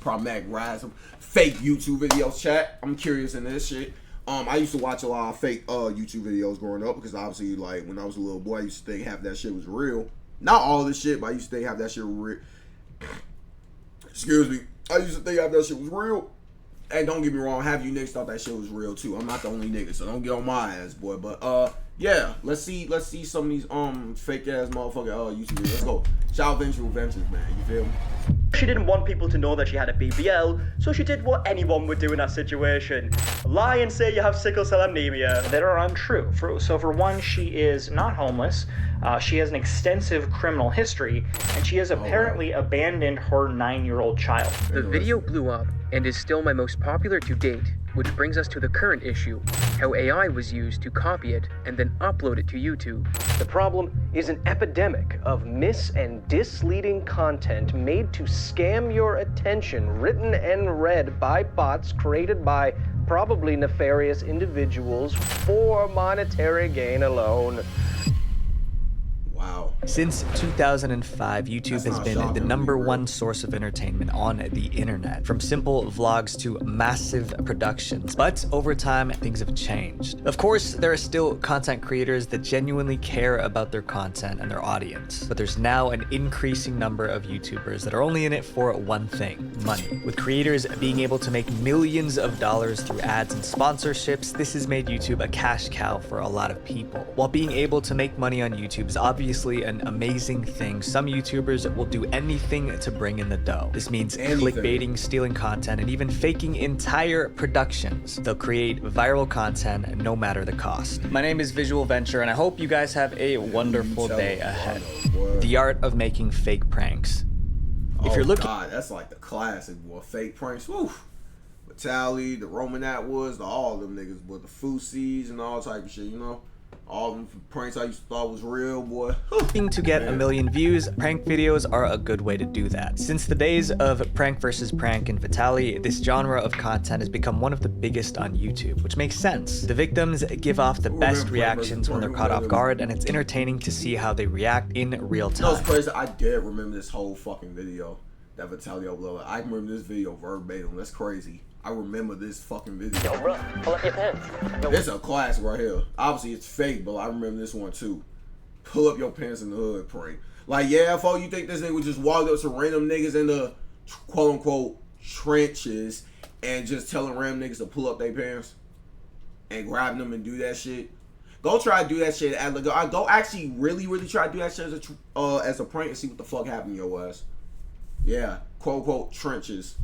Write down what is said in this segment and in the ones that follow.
Pronlematic rise some fake YouTube videos. Chat. I'm curious in this shit. I used to watch a lot of fake YouTube videos growing up because obviously, like, when I was a little boy, I used to think half that shit was real. Not all of this shit, but I used to think half that shit was real. Excuse me. I used to think half that shit was real. And don't get me wrong, half you niggas thought that shit was real too. I'm not the only nigga, so don't get on my ass, boy. But yeah, let's see some of these fake ass motherfucking YouTube videos. Let's go. Shout out Vengeful Ventures, man. You feel me? She didn't want people to know that she had a BBL, so she did what anyone would do in that situation. Lie and say you have sickle cell anemia. That are untrue. For one, she is not homeless. She has an extensive criminal history, and she has apparently abandoned her 9-year-old child. The video blew up and is still my most popular to date, which brings us to the current issue, how AI was used to copy it and then upload it to YouTube. The problem is an epidemic of mis- and misleading content made to scam your attention, written and read by bots created by probably nefarious individuals for monetary gain alone. Wow. Since 2005, YouTube has been the #1 source of entertainment on the internet, from simple vlogs to massive productions. But over time, things have changed. Of course, there are still content creators that genuinely care about their content and their audience. But there's now an increasing number of YouTubers that are only in it for one thing: money. With creators being able to make millions of dollars through ads and sponsorships, this has made YouTube a cash cow for a lot of people. While being able to make money on YouTube is obviously an amazing thing, some YouTubers will do anything to bring in the dough. This means clickbaiting, stealing content, and even faking entire productions. They'll create viral content no matter the cost. My name is Visual Venture, and I hope you guys have a wonderful day ahead. The art of making fake pranks. If you're looking, God, that's like the classic, boy. Fake pranks. Woo. Tally, the Roman Atwoods, all of them niggas, boy. The Fusies and all type of shit, you know. All them pranks I used to thought was real, boy. Looking to get a million views, prank videos are a good way to do that. Since the days of prank versus prank and Vitaly, this genre of content has become one of the biggest on YouTube, which makes sense. The victims give off the best reactions when they're caught off guard, and it's entertaining to see how they react in real time. No, it's crazy. I did remember this whole fucking video that Vitaly uploaded. I remember this video verbatim. That's crazy. I remember this fucking video. Yo, bro, pull up your pants. It's a classic right here. Obviously, it's fake, but I remember this one too. Pull up your pants in the hood prank. Like, yeah, folks, you think this nigga would just walk up to random niggas in the quote-unquote trenches and just telling random niggas to pull up their pants and grabbing them and do that shit? Go try to do that shit. Go actually really try to do that shit as a prank and see what the fuck happened to your ass. Yeah, quote-unquote trenches.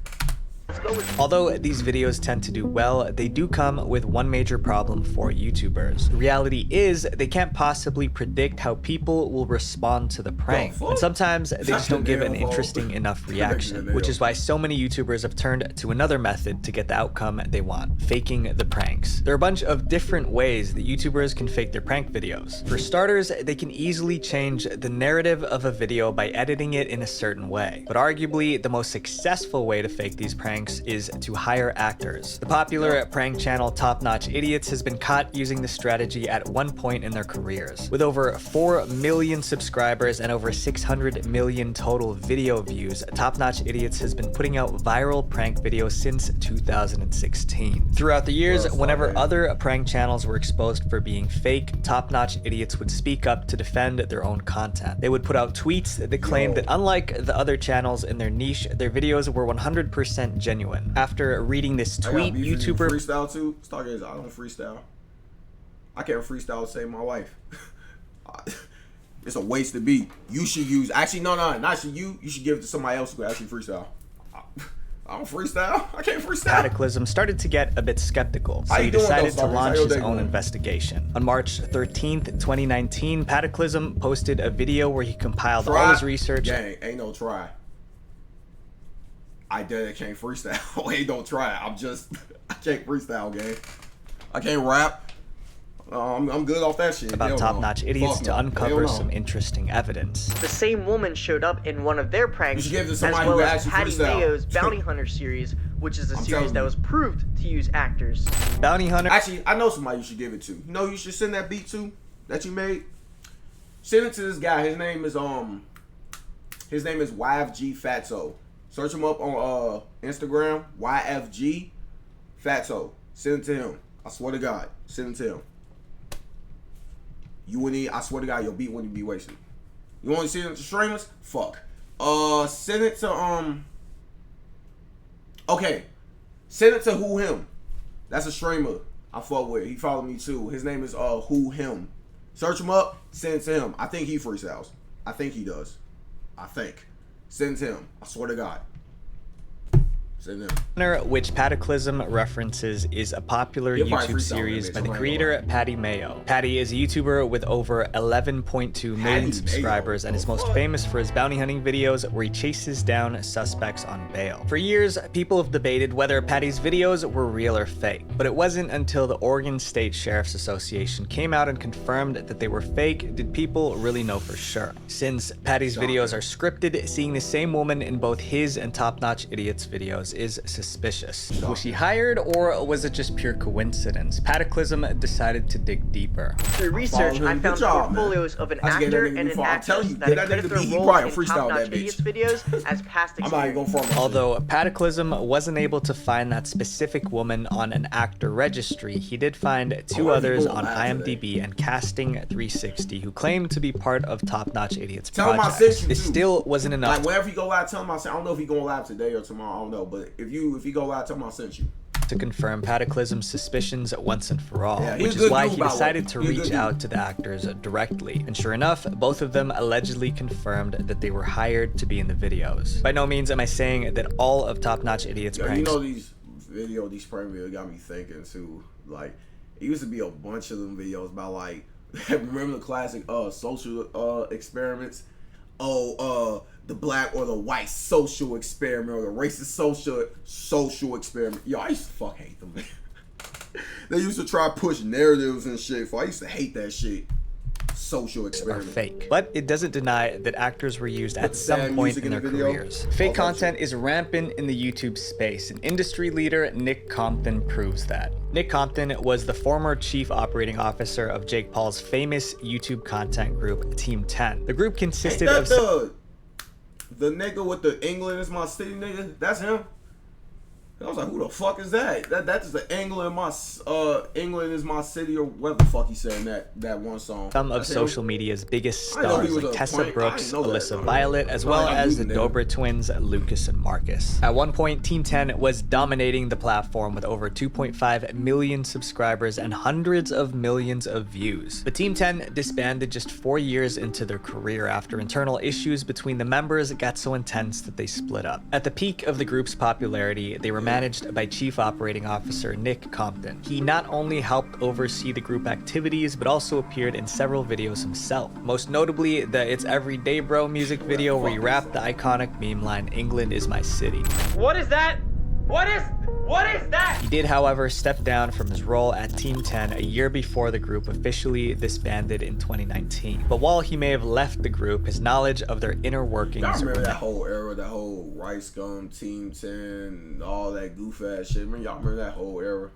Although these videos tend to do well, they do come with one major problem for YouTubers. The reality is, they can't possibly predict how people will respond to the prank. And sometimes they just don't give an interesting enough reaction, which is why so many YouTubers have turned to another method to get the outcome they want: faking the pranks. There are a bunch of different ways that YouTubers can fake their prank videos. For starters, they can easily change the narrative of a video by editing it in a certain way. But arguably, the most successful way to fake these pranks is to hire actors. The popular prank channel Top Notch Idiots has been caught using this strategy at one point in their careers. With over 4 million subscribers and over 600 million total video views, Top Notch Idiots has been putting out viral prank videos since 2016. Throughout the years, whenever other prank channels were exposed for being fake, Top Notch Idiots would speak up to defend their own content. They would put out tweets that claimed that unlike the other channels in their niche, their videos were 100% genuine. After reading this tweet, YouTuber freestyle too. Stargazers, I don't freestyle. I can't freestyle to save my life. It's a waste of beat. You should use. Actually, no, not you. You should give it to somebody else who can actually freestyle. I don't freestyle. I can't freestyle. Cataclysm started to get a bit skeptical, so he decided to launch his own investigation. On March 13th, 2019, Cataclysm posted a video where he compiled all his research. Gang, ain't no try. I can't freestyle. Ain't no try. I can't freestyle, gang. I can't rap. I'm good off that shit. About Top Notch Idiots to uncover some interesting evidence. The same woman showed up in one of their pranks, as well as Patty Mayo's Bounty Hunter series, which is a series that was proved to use actors. Bounty Hunter. Actually, I know somebody you should give it to. You know, you should send that beat to that you made. Send it to this guy. His name is YFG Fatso. Search him up on Instagram, YFG Fatso. Send it to him. I swear to God, send it to him. You wouldn't. I swear to God, your beat wouldn't be wasted. You want to send it to streamers? Fuck. Send it to Okay, send it to Who Him. That's a streamer I fuck with. He followed me too. His name is Who Him. Search him up. Send it to him. I think he freestyles. I think he does. I think. Send it to him. I swear to God. Which Pataclysm references is a popular YouTube series by the creator Patty Mayo. Patty is a YouTuber with over 11.2 million subscribers and is most famous for his bounty hunting videos where he chases down suspects on bail. For years, people have debated whether Patty's videos were real or fake, but it wasn't until the Oregon State Sheriff's Association came out and confirmed that they were fake did people really know for sure. Since Patty's videos are scripted, seeing the same woman in both his and Top Notch Idiot's videos is suspicious. Was she hired or was it just pure coincidence? Pataclysm decided to dig deeper. Through research, I found portfolios of an actor and an actress that credited their roles in Top Notch Idiot's videos as past experience. Although Pataclysm wasn't able to find that specific woman on an actor registry, he did find two others on IMDb and Casting 360 who claimed to be part of Top Notch Idiot's project. This still wasn't enough. Like whenever you go live, tell him I don't know if he going live today or tomorrow, I don't know, but if you go live, tell him I sent you. To confirm Pataclysm's suspicions once and for all, which is why he decided to reach out to the actors directly. And sure enough, both of them allegedly confirmed that they were hired to be in the videos. By no means am I saying that all of Top Notch Idiot's pranks. You know these prank videos got me thinking too. Like, it used to be a bunch of them videos about like, remember the classic social experiments? The black or the white social experiment or the racist social experiment. Yo, I used to fuck hate them, man. They used to try to push narratives and shit. I used to hate that shit. Social experiment. Are fake. But it doesn't deny that actors were used at some point in their careers. Fake content is rampant in the YouTube space, and industry leader Nick Compton proves that. Nick Compton was the former chief operating officer of Jake Paul's famous YouTube content group, Team 10. The group consisted of... The nigga with the England is my city nigga? That's him? I was like, who the fuck is that? That's the England is my city or whatever the fuck he said in that one song. Some of social media's biggest stars like Tessa Brooks, Alyssa Violet, as well as the Dobra twins, Lucas and Marcus. At one point, Team 10 was dominating the platform with over 2.5 million subscribers and hundreds of millions of views. But Team 10 disbanded just 4 years into their career after internal issues between the members got so intense that they split up. At the peak of the group's popularity, they were managed by Chief Operating Officer Nick Compton. He not only helped oversee the group activities, but also appeared in several videos himself. Most notably, the It's Everyday Bro music video where he rapped the iconic meme line, "England is my city." What is that? What is that? He did, however, step down from his role at Team 10 a year before the group officially disbanded in 2019. But while he may have left the group, his knowledge of their inner workings... Y'all remember that whole era, that whole Rice Gum, Team 10, all that goof ass shit? Man, y'all remember that whole era?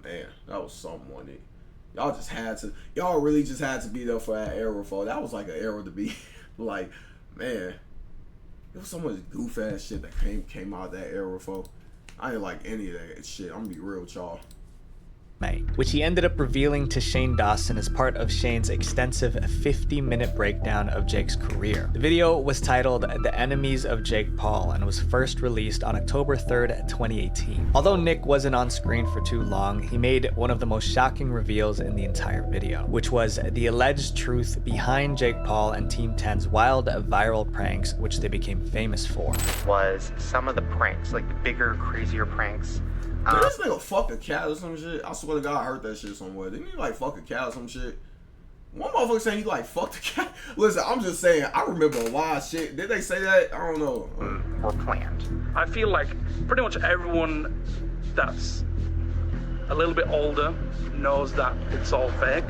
Man, that was something, wasn't it? Y'all really just had to be there for that era, for that was like an era to be like, man. There was so much goof ass shit that came out of that era, folks. I didn't like any of that shit. I'm gonna be real with y'all. Which he ended up revealing to Shane Dawson as part of Shane's extensive 50-minute breakdown of Jake's career. The video was titled The Enemies of Jake Paul and was first released on October 3rd, 2018. Although Nick wasn't on screen for too long, he made one of the most shocking reveals in the entire video, which was the alleged truth behind Jake Paul and Team 10's wild viral pranks, which they became famous for. Was some of the pranks, like the bigger, crazier pranks. Did this nigga fuck a cat or some shit? I swear to God, I heard that shit somewhere. Didn't he like fuck a cat or some shit? One motherfucker saying he like fucked a cat. Listen, I'm just saying, I remember a lot of shit. Did they say that? I don't know. Or planned. I feel like pretty much everyone that's a little bit older knows that it's all fake.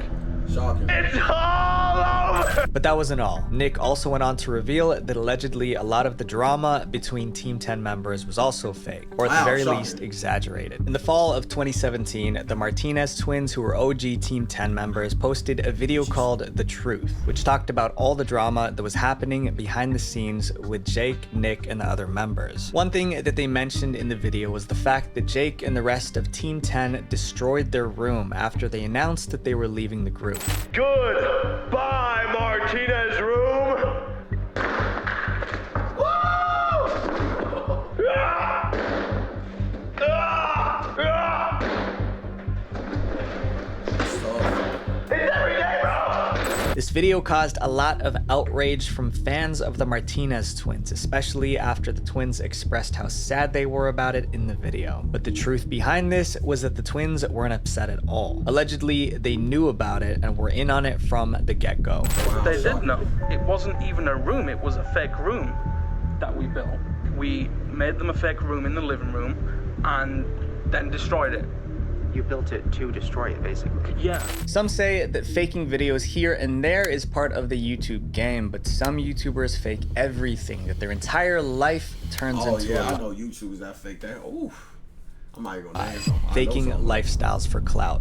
Shocking. It's all room! But that wasn't all. Nick also went on to reveal that allegedly a lot of the drama between Team 10 members was also fake, or at the very least exaggerated. In the fall of 2017, the Martinez twins, who were OG Team 10 members, posted a video called The Truth, which talked about all the drama that was happening behind the scenes with Jake, Nick, and the other members. One thing that they mentioned in the video was the fact that Jake and the rest of Team 10 destroyed their room after they announced that they were leaving the group. Goodbye, Martinez room! Woo! Ah! Ah! Ah! It's every day, bro! This video caused a lot of outrage from fans of the Martinez twins, especially after the twins expressed how sad they were about it in the video. But the truth behind this was that the twins weren't upset at all. Allegedly, they knew about it and were in on it from the get-go. They did know. It wasn't even a room, it was a fake room that we built. We made them a fake room in the living room and then destroyed it. You built it to destroy it, basically. Yeah. Some say that faking videos here and there is part of the YouTube game, but some YouTubers fake everything, that their entire life turns into I a know YouTubers that fake that. Oof. I'm not even gonna name faking lifestyles for clout.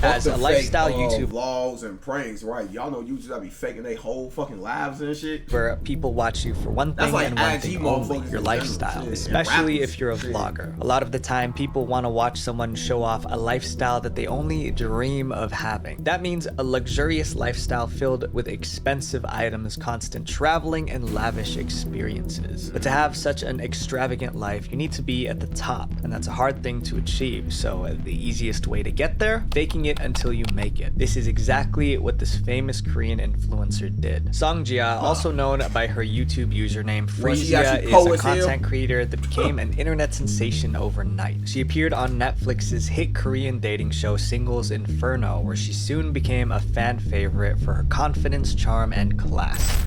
As a lifestyle YouTube vlogs and pranks, right? Y'all know YouTubers that be faking their whole fucking lives and shit. Where people watch you for one thing like and one IG thing only, motherfuckers your in lifestyle. general, Especially rappers, if you're a shit. vlogger. A lot of the time, people want to watch someone show off a lifestyle that they only dream of having. That means a luxurious lifestyle filled with expensive items, constant traveling, and lavish experiences. But to have such an extravagant life, you need to be at the top, and that's a hard thing to achieve. So the easiest way to get there, faking it until you make it. This is exactly what this famous Korean influencer did. Songjia, also known by her YouTube username Freesia, is a content creator that became an internet sensation overnight. She appeared on Netflix's hit Korean dating show Singles Inferno, where she soon became a fan favorite for her confidence, charm, and class.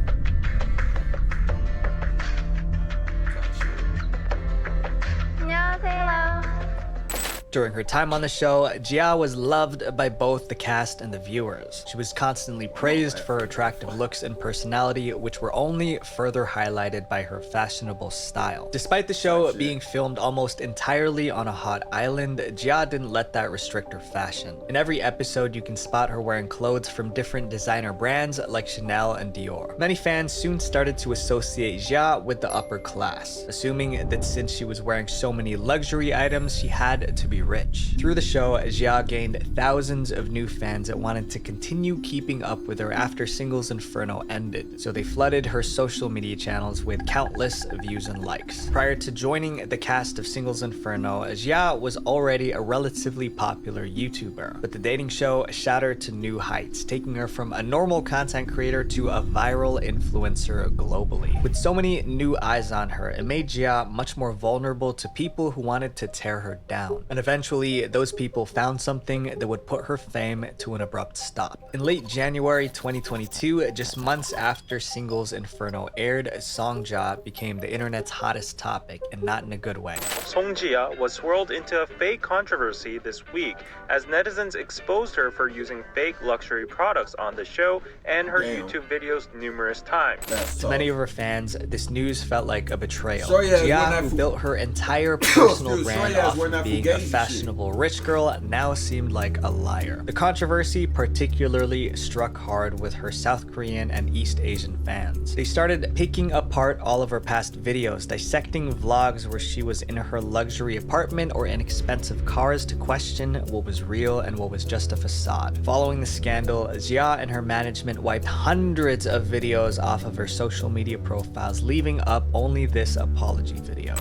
During her time on the show, Jia was loved by both the cast and the viewers. She was constantly praised for her attractive looks and personality, which were only further highlighted by her fashionable style. Despite the show being filmed almost entirely on a hot island, Jia didn't let that restrict her fashion. In every episode, you can spot her wearing clothes from different designer brands like Chanel and Dior. Many fans soon started to associate Jia with the upper class, assuming that since she was wearing so many luxury items, she had to be rich. Through the show, Jia gained thousands of new fans that wanted to continue keeping up with her after Singles Inferno ended, so they flooded her social media channels with countless views and likes. Prior to joining the cast of Singles Inferno, Jia was already a relatively popular YouTuber, but the dating show shot her to new heights, taking her from a normal content creator to a viral influencer globally. With so many new eyes on her, it made Jia much more vulnerable to people who wanted to tear her down. And eventually, those people found something that would put her fame to an abrupt stop. In late January 2022, just months after Singles Inferno aired, Songjia became the internet's hottest topic, and not in a good way. Songjia was swirled into a fake controversy this week as netizens exposed her for using fake luxury products on the show and her YouTube videos numerous times. To many of her fans, this news felt like a betrayal. Jia, Jia, who built her entire personal brand off of being a fashionable rich girl, now seemed like a liar. The controversy particularly struck hard with her South Korean and East Asian fans. They started picking apart all of her past videos, dissecting vlogs where she was in her luxury apartment or in expensive cars to question what was real and what was just a facade. Following the scandal, Jia and her management wiped hundreds of videos off of her social media profiles, leaving up only this apology video.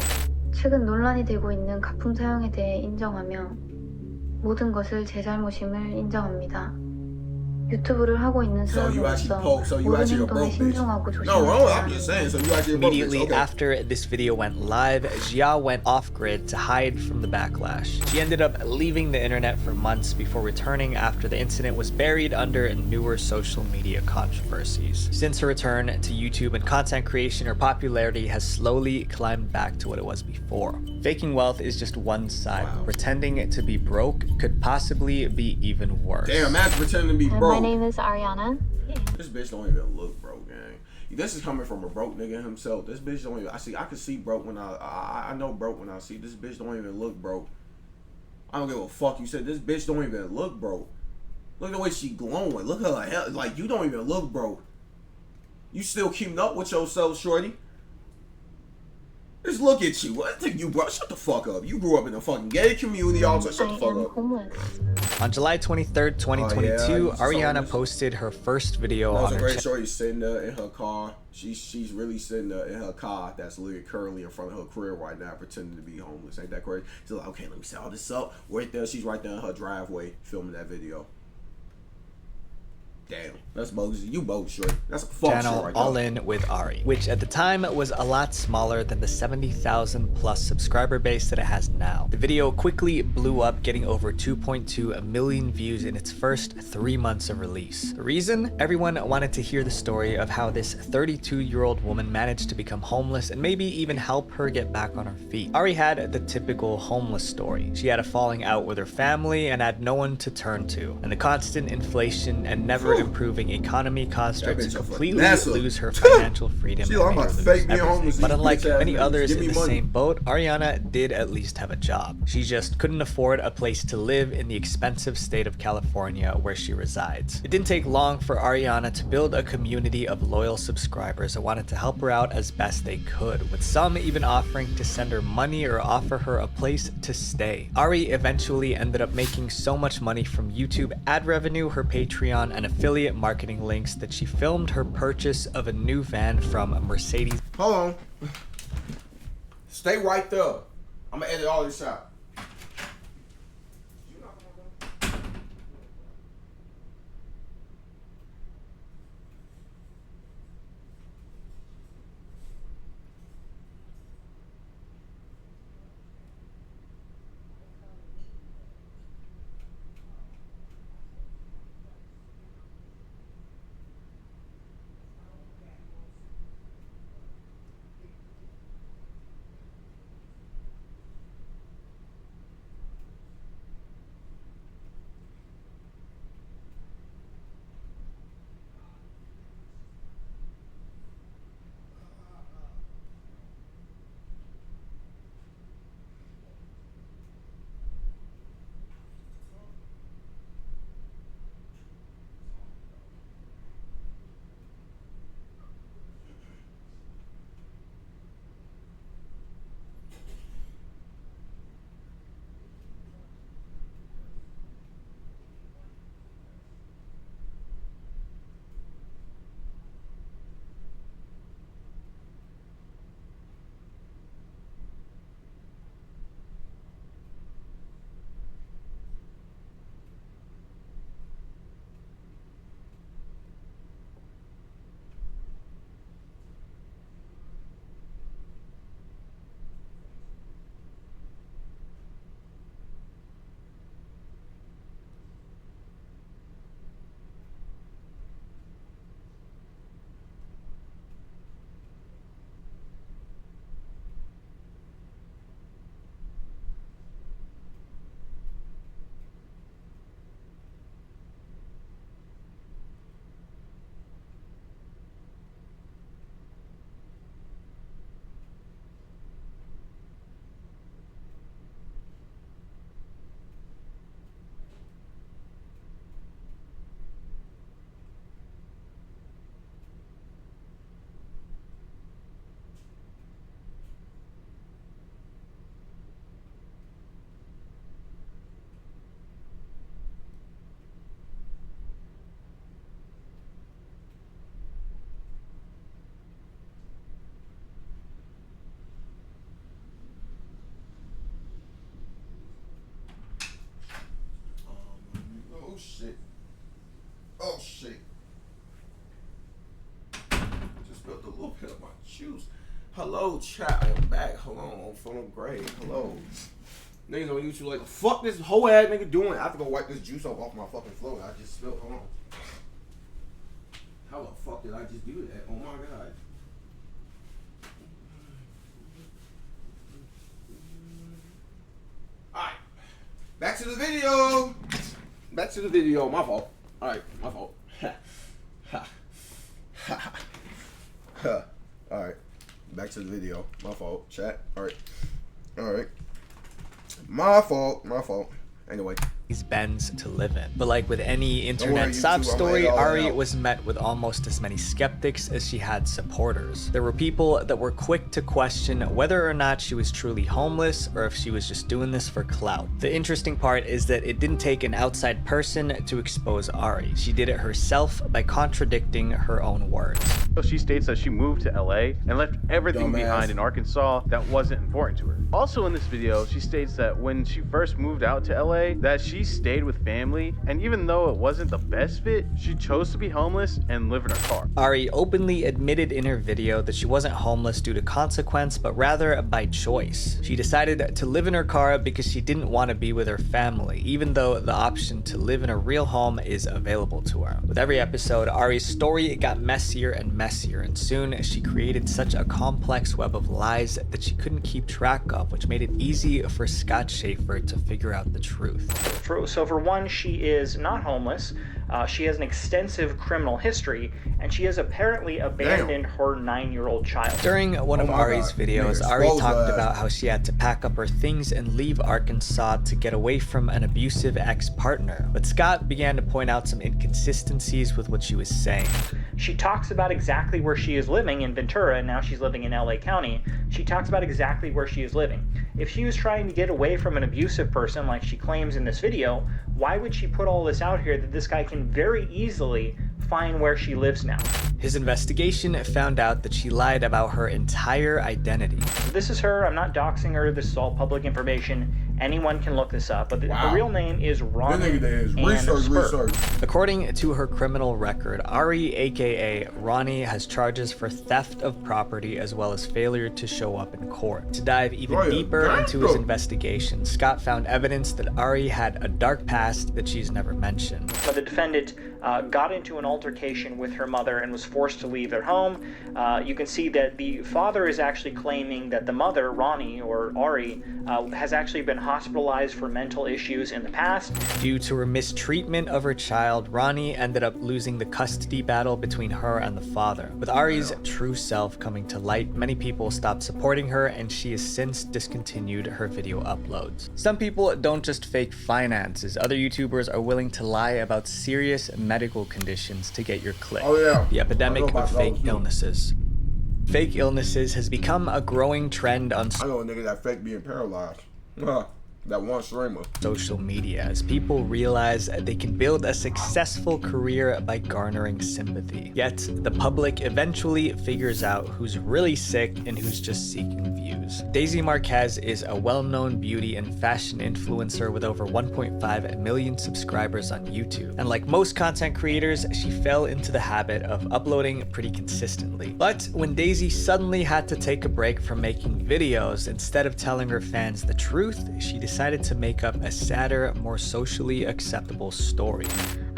최근 논란이 되고 있는 가품 사용에 대해 인정하며 모든 것을 제 잘못임을 인정합니다. 유튜브를 하고 있는 사람으로서 모든 행동에 신중하고 조심해야 Immediately after this video went live, Jia went off-grid to hide from the backlash. She ended up leaving the internet for months before returning after the incident was buried under newer social media controversies. Since her return to YouTube and content creation, her popularity has slowly climbed back to what it was before. Faking wealth is just one side. Pretending to be broke could possibly be even worse. Damn, imagine pretending to be broke. My name is Ariana. This bitch don't even look broke, gang. This is coming from a broke nigga himself. This bitch don't even. I can see broke when I know broke when I see this bitch don't even look broke. I don't give a fuck. You said this bitch don't even look broke. Look at the way she glowing. Look at her hell. Like, you don't even look broke. You still keeping up with yourself, shorty. Just look at you. What think you, bro? Shut the fuck up. You grew up in a fucking gay community, also. Shut the fuck up. Homeless. On July 23rd, 2022, Ariana posted her first video on her channel. Shorty sitting there in her car. She's really sitting there in her car that's literally currently in front of her crib right now, pretending to be homeless. Ain't that crazy? She's like, okay, let me set all this up. Right there, she's right there in her driveway filming that video. Damn, that's bogus. You bogus, shorty. That's a fuck Channel shit right All there. In with Ari, which at the time was a lot smaller than the 70,000 plus subscriber base that it has now. The video quickly blew up, getting over 2.2 million views in its first 3 months of release. The reason? Everyone wanted to hear the story of how this 32-year-old woman managed to become homeless and maybe even help her get back on her feet. Ari had the typical homeless story. She had a falling out with her family and had no one to turn to, and the constant inflation and never improving economy caused her to completely lose her financial freedom. But unlike many others in the same boat, Ariana did at least have a job. She just couldn't afford a place to live in the expensive state of California where she resides. It didn't take long for Ariana to build a community of loyal subscribers that wanted to help her out as best they could, with some even offering to send her money or offer her a place to stay. Ari eventually ended up making so much money from YouTube ad revenue, her Patreon, and affiliate marketing links that she filmed her purchase of a new van from Mercedes. Hold on. Stay right there. I'm gonna edit all this out. Oh shit. Oh shit. Just spilled a little bit of my juice. Hello, chat. I am back. Hold on. I'm feeling great. Hello. Niggas on YouTube like, the fuck this whole ass nigga doing? I have to go wipe this juice off my fucking floor. I just spilled. Hold on. How the fuck did I just do that? Oh my god. Alright. Back to the video. Back to the video. My fault. Alright, my fault. back to the video. My fault. Chat. All right. My fault. Anyway. These Bens to live in. But like with any internet sob story, Ari was met with almost as many skeptics as she had supporters. There were people that were quick to question whether or not she was truly homeless or if she was just doing this for clout. The interesting part is that it didn't take an outside person to expose Ari. She did it herself by contradicting her own words. So she states that she moved to LA and left everything behind in Arkansas that wasn't important to her. Also in this video, she states that when she first moved out to LA, that she stayed with family, and even though it wasn't the best fit, she chose to be homeless and live in her car. Ari openly admitted in her video that she wasn't homeless due to consequence, but rather by choice. She decided to live in her car because she didn't want to be with her family, even though the option to live in a real home is available to her. With every episode, Ari's story got messier and messier, and soon she created such a complex web of lies that she couldn't keep track of, which made it easy for Scott Schaefer to figure out the truth. So for one, she is not homeless. She has an extensive criminal history, and she has apparently abandoned her 9-year-old child. During one of Ari's videos, Ari talked about how she had to pack up her things and leave Arkansas to get away from an abusive ex-partner. But Scott began to point out some inconsistencies with what she was saying. She talks about exactly where she is living in Ventura, and now she's living in LA County. She talks about exactly where she is living. If she was trying to get away from an abusive person like she claims in this video, why would she put all this out here that this guy can very easily find where she lives now? His investigation found out that she lied about her entire identity. This is her. I'm not doxing her. This is all public information. Anyone can look this up, but the real name is Ronnie Research. According to her criminal record, Ari, aka Ronnie, has charges for theft of property as well as failure to show up in court. To dive even deeper into his investigation, Scott found evidence that Ari had a dark past that she's never mentioned. But the defendant got into an altercation with her mother and was forced to leave their home. You can see that the father is actually claiming that the mother, Ronnie or Ari, has actually been hospitalized for mental issues in the past. Due to her mistreatment of her child, Ronnie ended up losing the custody battle between her and the father. With Ari's true self coming to light, many people stopped supporting her, and she has since discontinued her video uploads. Some people don't just fake finances. Other YouTubers are willing to lie about serious medical conditions to get your click. The epidemic of fake illnesses. Fake illnesses has become a growing trend on I know a nigga that fake being paralyzed. That one streamer. Social media, as people realize they can build a successful career by garnering sympathy. Yet, the public eventually figures out who's really sick and who's just seeking views. Daisy Marquez is a well-known beauty and fashion influencer with over 1.5 million subscribers on YouTube. And like most content creators, she fell into the habit of uploading pretty consistently. But when Daisy suddenly had to take a break from making videos, instead of telling her fans the truth, she decided to make up a sadder, more socially acceptable story.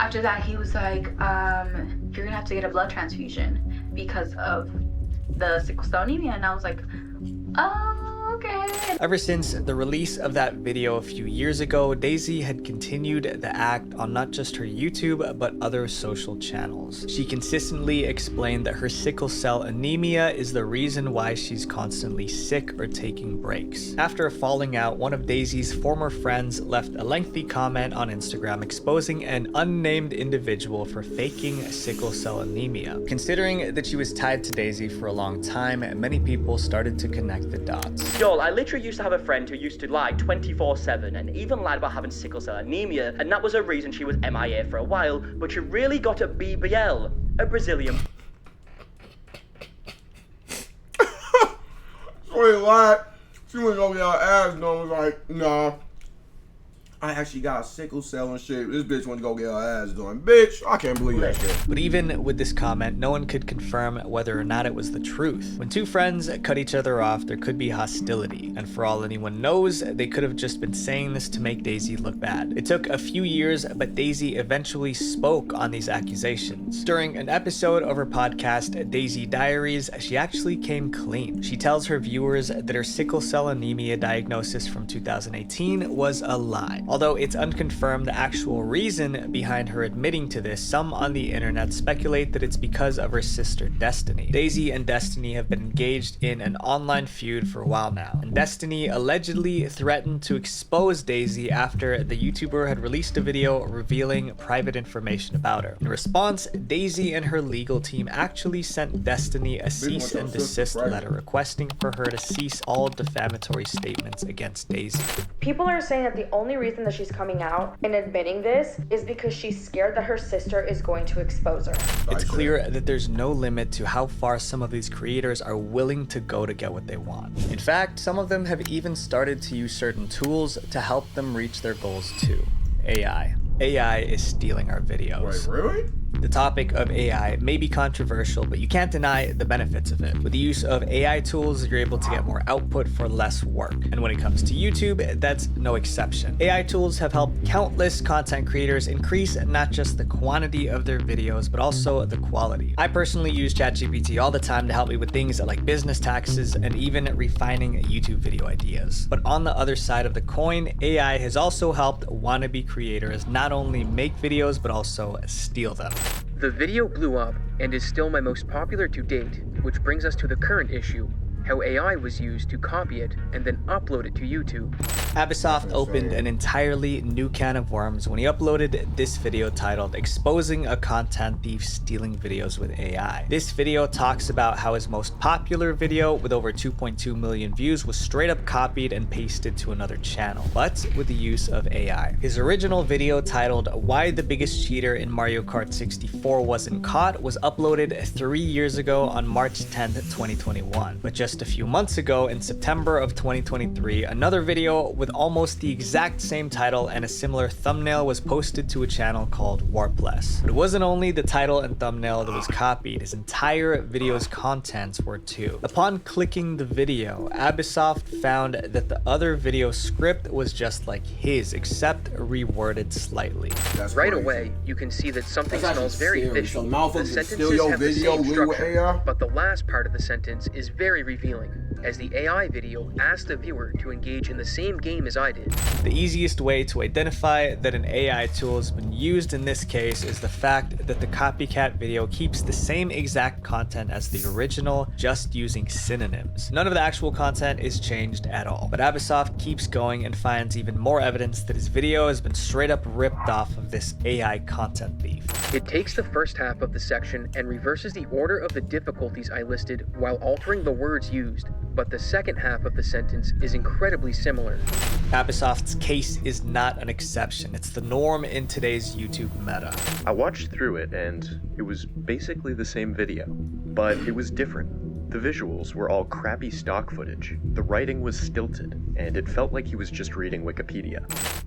After that, he was like, you're gonna have to get a blood transfusion because of the sickle cell anemia. And I was like, oh, okay. Ever since the release of that video a few years ago, Daisy had continued the act on not just her YouTube, but other social channels. She consistently explained that her sickle cell anemia is the reason why she's constantly sick or taking breaks. After a falling out, one of Daisy's former friends left a lengthy comment on Instagram exposing an unnamed individual for faking sickle cell anemia. Considering that she was tied to Daisy for a long time, many people started to connect the dots. Y'all, I literally used to have a friend who used to lie 24/7 and even lied about having sickle cell anemia, and that was a reason she was MIA for a while, but she really got a BBL, a Brazilian. So he lied. She went over your ass and was like, nah, I actually got sickle cell and shit. This bitch went to go get her ass done. Bitch, I can't believe that shit. But even with this comment, no one could confirm whether or not it was the truth. When two friends cut each other off, there could be hostility. And for all anyone knows, they could have just been saying this to make Daisy look bad. It took a few years, but Daisy eventually spoke on these accusations. During an episode of her podcast, Daisy Diaries, she actually came clean. She tells her viewers that her sickle cell anemia diagnosis from 2018 was a lie. Although it's unconfirmed the actual reason behind her admitting to this, some on the internet speculate that it's because of her sister Destiny. Daisy and Destiny have been engaged in an online feud for a while now, and Destiny allegedly threatened to expose Daisy after the YouTuber had released a video revealing private information about her. In response, Daisy and her legal team actually sent Destiny a cease and desist letter requesting for her to cease all defamatory statements against Daisy. People are saying that the only reason that she's coming out and admitting this is because she's scared that her sister is going to expose her. It's clear that there's no limit to how far some of these creators are willing to go to get what they want. In fact, some of them have even started to use certain tools to help them reach their goals too. AI. AI is stealing our videos. Wait, really? The topic of AI may be controversial, but you can't deny the benefits of it. With the use of AI tools, you're able to get more output for less work. And when it comes to YouTube, that's no exception. AI tools have helped countless content creators increase not just the quantity of their videos, but also the quality. I personally use ChatGPT all the time to help me with things like business taxes and even refining YouTube video ideas. But on the other side of the coin, AI has also helped wannabe creators not only make videos, but also steal them. The video blew up and is still my most popular to date, which brings us to the current issue, how AI was used to copy it and then upload it to YouTube. Abisoft opened an entirely new can of worms when he uploaded this video titled "Exposing a Content Thief Stealing Videos with AI." This video talks about how his most popular video with over 2.2 million views was straight up copied and pasted to another channel, but with the use of AI. His original video titled "Why the Biggest Cheater in Mario Kart 64 Wasn't Caught" was uploaded 3 years ago on March 10th, 2021. But just a few months ago, in September of 2023, another video with almost the exact same title and a similar thumbnail was posted to a channel called Warpless. But it wasn't only the title and thumbnail that was copied, his entire video's contents were too. Upon clicking the video, Abisoft found that the other video script was just like his, except reworded slightly. Right away, you can see that something smells very fishy. So the sentences have the same structure, but the last part of the sentence is very revealing, as the AI video asked the viewer to engage in the same game as I did. The easiest way to identify that an AI tool has been used in this case is the fact that the copycat video keeps the same exact content as the original, just using synonyms. None of the actual content is changed at all. But Abisoft keeps going and finds even more evidence that his video has been straight up ripped off of this AI content thief. It takes the first half of the section and reverses the order of the difficulties I listed while altering the words used, but the second half of the sentence is incredibly similar. Abisoft's case is not an exception. It's the norm in today's YouTube meta. I watched through it and it was basically the same video, but it was different. The visuals were all crappy stock footage, the writing was stilted, and it felt like he was just reading Wikipedia.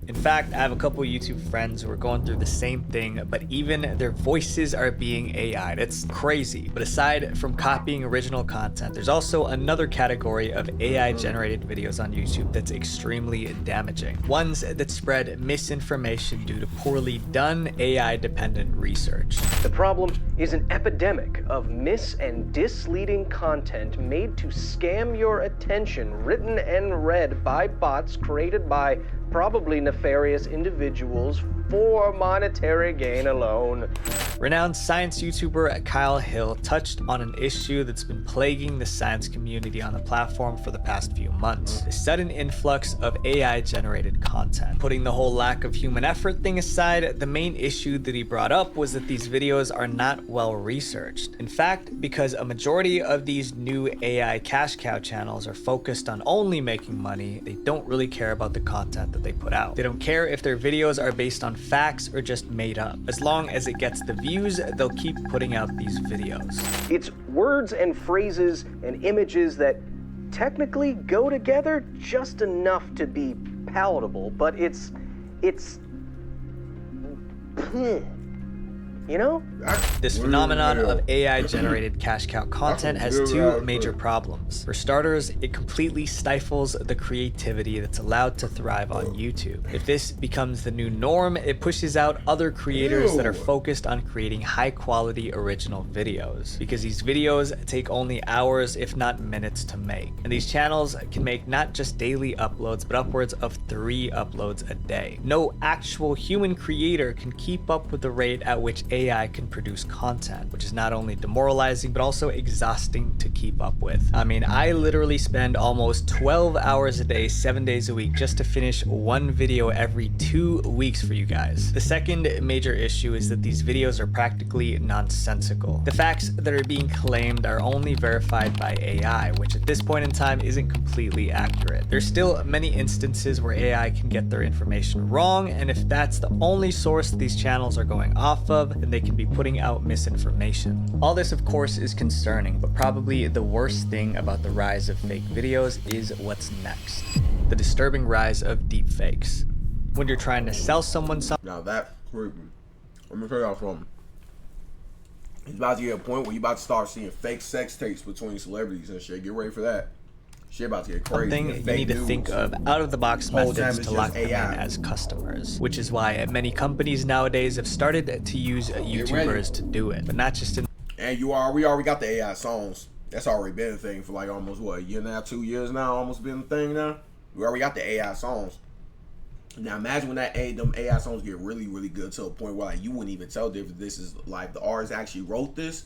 In fact, I have a couple YouTube friends who are going through the same thing, but even their voices are being AI'd. It's crazy. But aside from copying original content, there's also another category of AI-generated videos on YouTube that's extremely damaging. Ones that spread misinformation due to poorly done AI-dependent research. The problem is an epidemic of mis- and misleading content made to scam your attention, written and read by bots created by probably nefarious individuals for monetary gain alone. Renowned science YouTuber Kyle Hill touched on an issue that's been plaguing the science community on the platform for the past few months: the sudden influx of AI-generated content. Putting the whole lack of human effort thing aside, the main issue that he brought up was that these videos are not well researched. In fact, because a majority of these new AI cash cow channels are focused on only making money, they don't really care about the content that they put out. They don't care if their videos are based on facts or just made up. As long as it gets the views, they'll keep putting out these videos. It's words and phrases and images that technically go together just enough to be palatable, but it's You know? This phenomenon of AI-generated cash cow content has two major problems. For starters, it completely stifles the creativity that's allowed to thrive on YouTube. If this becomes the new norm, it pushes out other creators that are focused on creating high-quality original videos, because these videos take only hours, if not minutes, to make. And these channels can make not just daily uploads, but upwards of 3 uploads a day. No actual human creator can keep up with the rate at which AI can produce content, which is not only demoralizing, but also exhausting to keep up with. I mean, I literally spend almost 12 hours a day, 7 days a week, just to finish one video every 2 weeks for you guys. The second major issue is that these videos are practically nonsensical. The facts that are being claimed are only verified by AI, which at this point in time isn't completely accurate. There's still many instances where AI can get their information wrong, and if that's the only source these channels are going off of, then they can be putting out misinformation. All this, of course, is concerning, but probably the worst thing about the rise of fake videos is what's next. The disturbing rise of deepfakes. When you're trying to sell someone something. Now that's creepy. Let me tell y'all something. It's about to get a point where you about to start seeing fake sex tapes between celebrities and shit. Get ready for that. Shit about to get crazy. Something you need to think of out-of-the-box methods to lock them in as customers, which is why many companies nowadays have started to use YouTubers to do it, but not just in. And we already got the AI songs. That's already been a thing for like almost what, a year now, 2 years now, almost been a thing now. We already got the AI songs. Now imagine when them AI songs get really, really good to a point where like you wouldn't even tell if this is like the artist actually wrote this.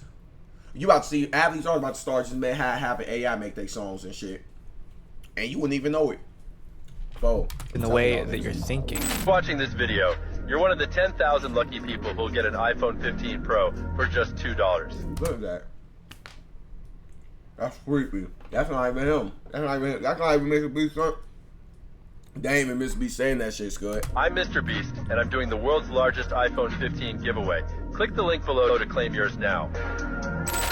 You about to see athletes are about to start just having AI make their songs and shit. And you wouldn't even know it. So, in the way that you're thinking. Watching this video, you're one of the 10,000 lucky people who'll get an iPhone 15 Pro for just $2. Look at that. That's creepy. That's not even him. That's not even Mr. Beast. They ain't even Mr. Beast saying that shit, Scud. I'm Mr. Beast, and I'm doing the world's largest iPhone 15 giveaway. Click the link below to claim yours now.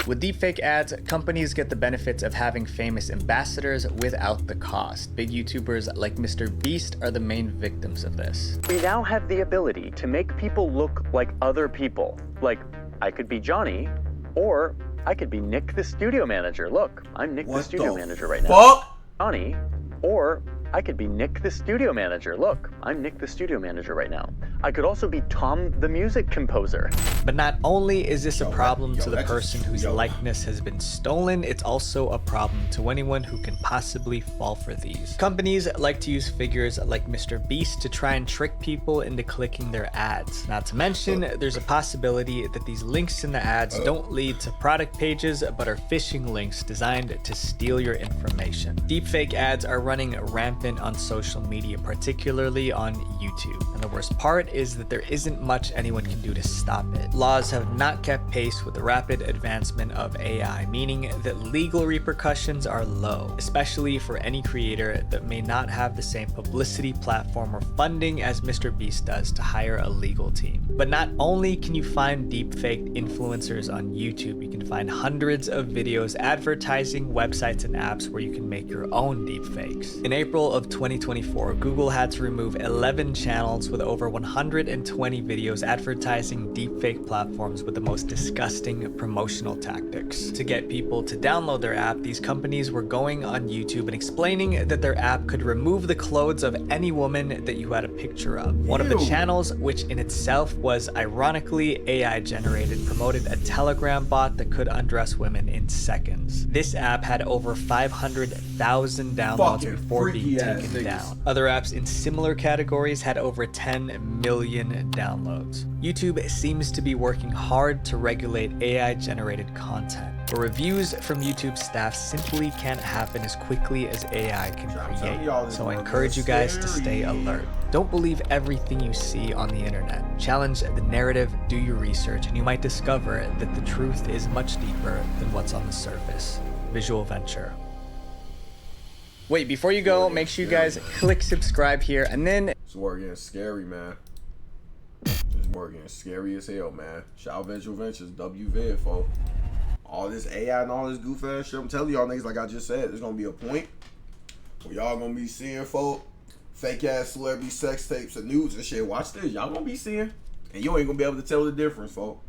With deepfake ads, companies get the benefits of having famous ambassadors without the cost. Big YouTubers like Mr. Beast are the main victims of this. We now have the ability to make people look like other people. Like, I could be Johnny, or I could be Nick the studio manager. Look, I'm Nick the studio manager right now. Johnny, or I could be Nick the studio manager. Look, I'm Nick the studio manager right now. I could also be Tom the music composer. But not only is this a problem to the person whose likeness has been stolen, it's also a problem to anyone who can possibly fall for these. Companies like to use figures like Mr. Beast to try and trick people into clicking their ads. Not to mention, there's a possibility that these links in the ads don't lead to product pages, but are phishing links designed to steal your information. Deepfake ads are running rampant on social media, particularly on YouTube. And the worst part is that there isn't much anyone can do to stop it. Laws have not kept pace with the rapid advancement of AI, meaning that legal repercussions are low, especially for any creator that may not have the same publicity, platform, or funding as Mr. Beast does to hire a legal team. But not only can you find deepfake influencers on YouTube, you can find hundreds of videos advertising websites and apps where you can make your own deepfakes. In April of 2024, Google had to remove 11 channels with over 120 videos advertising deepfake platforms with the most disgusting promotional tactics. To get people to download their app, these companies were going on YouTube and explaining that their app could remove the clothes of any woman that you had a picture of. One of the channels, which in itself was ironically AI generated, promoted a Telegram bot that could undress women in seconds. This app had over 500,000 downloads before being taken down. Other apps in similar categories had over 10 million downloads. YouTube seems to be working hard to regulate AI generated content, but reviews from YouTube staff simply can't happen as quickly as AI can create. So I encourage you guys to stay alert. Don't believe everything you see on the internet. Challenge the narrative, do your research, and you might discover that the truth is much deeper than what's on the surface. Visual Venture. Wait, before you go, make sure you guys click subscribe here, and then... It's more getting scary, man. It's more getting scary as hell, man. Shout out Visual Ventures, WV, folks. All this AI and all this goof ass shit, I'm telling y'all niggas, like I just said, there's gonna be a point where y'all gonna be seeing, folk, fake ass celebrity sex tapes and nudes and shit. Watch this, y'all gonna be seeing, and you ain't gonna be able to tell the difference, folk.